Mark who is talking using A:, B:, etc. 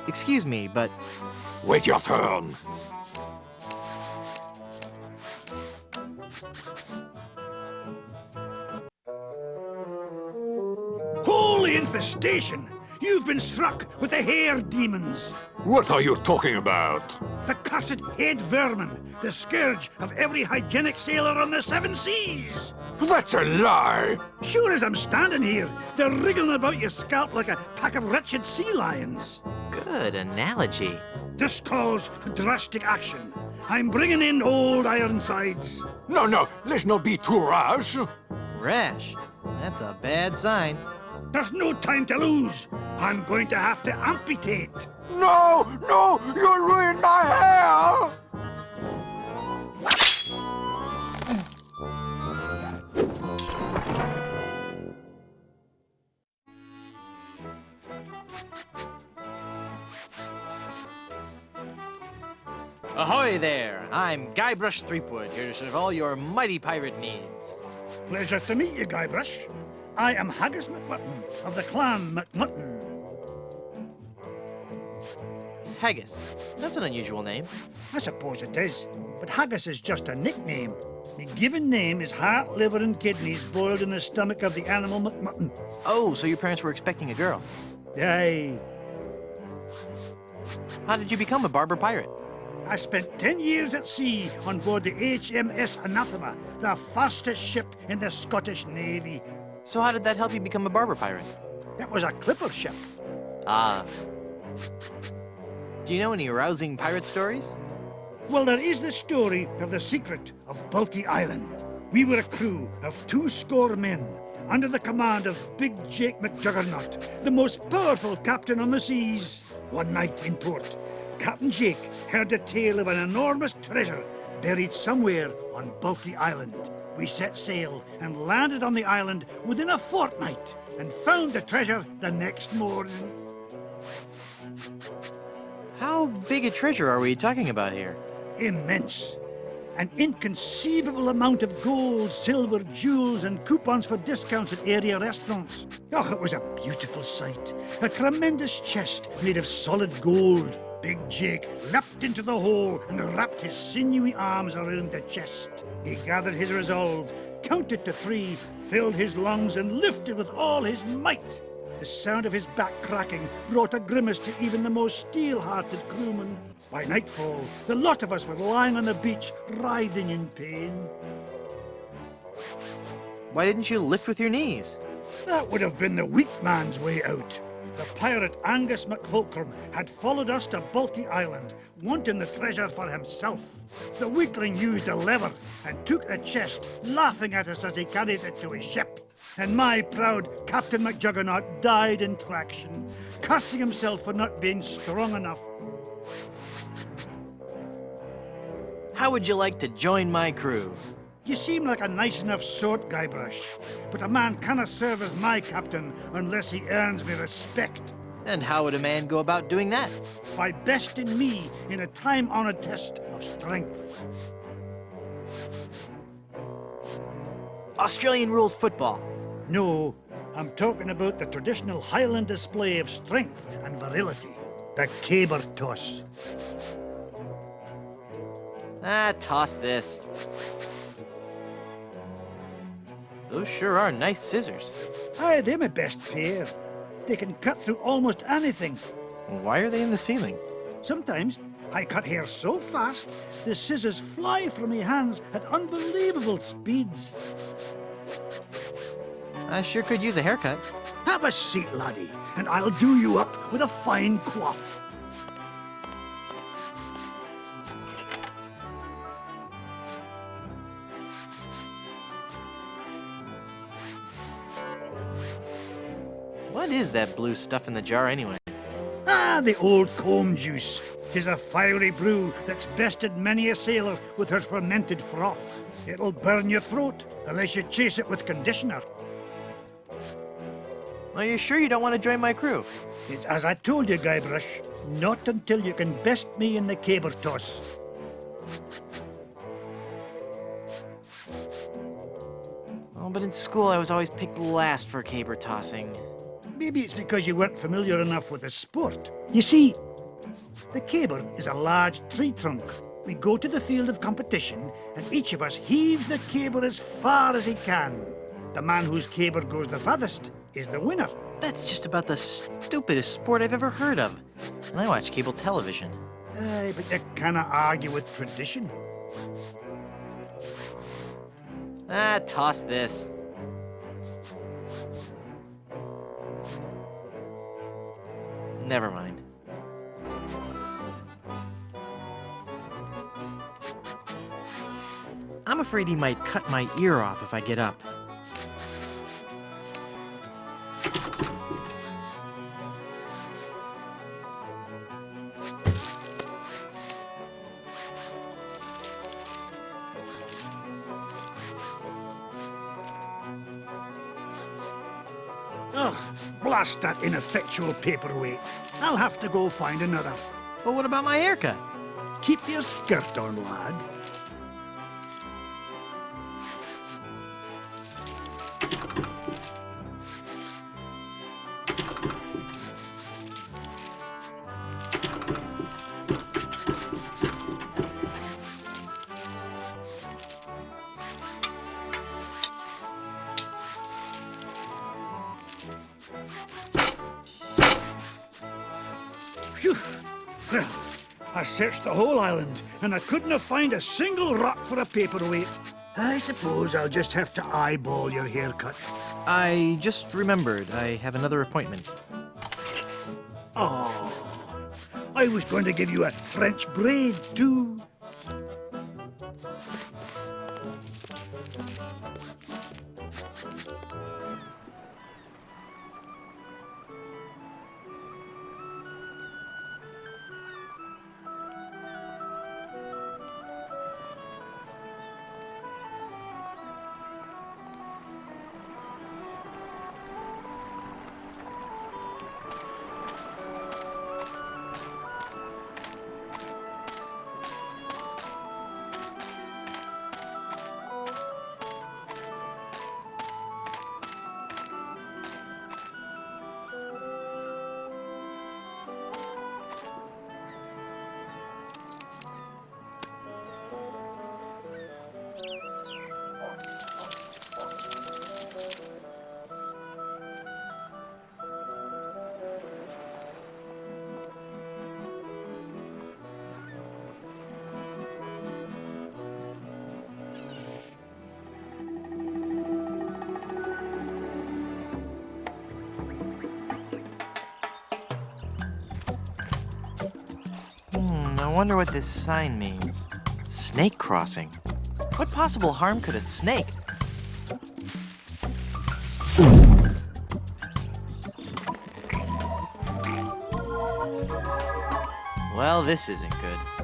A: Excuse me, but...
B: Wait your turn.
C: Holy infestation! You've been struck with the hair demons.
B: What are you talking about?
C: The cursed head vermin, the scourge of every hygienic sailor on the 7 seas.
B: That's a lie!
C: Sure as I'm standing here, they're wriggling about your scalp like a pack of wretched sea lions.
A: Good analogy.
C: This calls for drastic action. I'm bringing in old Ironsides.
B: No, let's not be too rash.
A: Rash? That's a bad sign.
C: There's no time to lose. I'm going to have to amputate.
B: No, you'll ruin my hair!
A: Ahoy there! I'm Guybrush Threepwood, here to serve all your mighty pirate needs.
C: Pleasure to meet you, Guybrush. I am Haggis McMutton of the clan McMutton.
A: Haggis. That's an unusual name.
C: I suppose it is, but Haggis is just a nickname. My given name is heart, liver, and kidneys boiled in the stomach of the animal McMutton.
A: Oh, so your parents were expecting a girl.
C: Aye.
A: How did you become a barber pirate?
C: I spent 10 years at sea on board the HMS Anathema, the fastest ship in the Scottish Navy.
A: So how did that help you become a barber pirate?
C: It was a clipper ship.
A: Ah. Do you know any rousing pirate stories?
C: Well, there is the story of the secret of Bulky Island. We were a crew of 200 men, under the command of Big Jake McJuggernaut, the most powerful captain on the seas. One night in port, Captain Jake heard the tale of an enormous treasure buried somewhere on Bulky Island. We set sail and landed on the island within a fortnight and found the treasure the next morning.
A: How big a treasure are we talking about here?
C: Immense. An inconceivable amount of gold, silver, jewels, and coupons for discounts at area restaurants. Oh, it was a beautiful sight. A tremendous chest made of solid gold. Big Jake leapt into the hole and wrapped his sinewy arms around the chest. He gathered his resolve, counted to 3, filled his lungs, and lifted with all his might. The sound of his back cracking brought a grimace to even the most steel-hearted crewman. By nightfall, the lot of us were lying on the beach, writhing in pain.
A: Why didn't you lift with your knees?
C: That would have been the weak man's way out. The pirate Angus McFulcrum had followed us to Bulky Island, wanting the treasure for himself. The weakling used a lever and took the chest, laughing at us as he carried it to his ship. And my proud Captain McJuggernaut died in traction, cursing himself for not being strong enough.
A: How would you like to join my crew?
C: You seem like a nice enough sort, Guybrush, but a man cannot serve as my captain unless he earns me respect.
A: And how would a man go about doing that?
C: By besting me in a time-honored test of strength.
A: Australian rules football.
C: No, I'm talking about the traditional Highland display of strength and virility, the caber toss.
A: Ah, toss this. Those sure are nice scissors.
C: Aye, they're my best pair. They can cut through almost anything.
A: Why are they in the ceiling?
C: Sometimes I cut hair so fast, the scissors fly from my hands at unbelievable speeds.
A: I sure could use a haircut.
C: Have a seat, laddie, and I'll do you up with a fine coif.
A: What is that blue stuff in the jar anyway?
C: Ah, the old comb juice. 'Tis a fiery brew that's bested many a sailor with her fermented froth. It'll burn your throat unless you chase it with conditioner.
A: Are you sure you don't want to join my crew?
C: It's as I told you, Guybrush, not until you can best me in the caber toss.
A: Oh, but in school I was always picked last for caber tossing.
C: Maybe it's because you weren't familiar enough with the sport. You see, the caber is a large tree trunk. We go to the field of competition, and each of us heaves the caber as far as he can. The man whose caber goes the farthest is the winner.
A: That's just about the stupidest sport I've ever heard of. And I watch cable television.
C: Aye, but you cannot argue with tradition.
A: Ah, toss this. Never mind. I'm afraid he might cut my ear off if I get up.
C: Ugh, blast that ineffectual paperweight. I'll have to go find another.
A: But what about my haircut?
C: Keep your skirt on, lad. Phew! Well, I searched the whole island, and I couldn't have found a single rock for a paperweight. I suppose I'll just have to eyeball your haircut.
A: I just remembered I have another appointment.
C: Oh, I was going to give you a French braid, too.
A: I wonder what this sign means. Snake crossing. What possible harm could a snake? Well, this isn't good.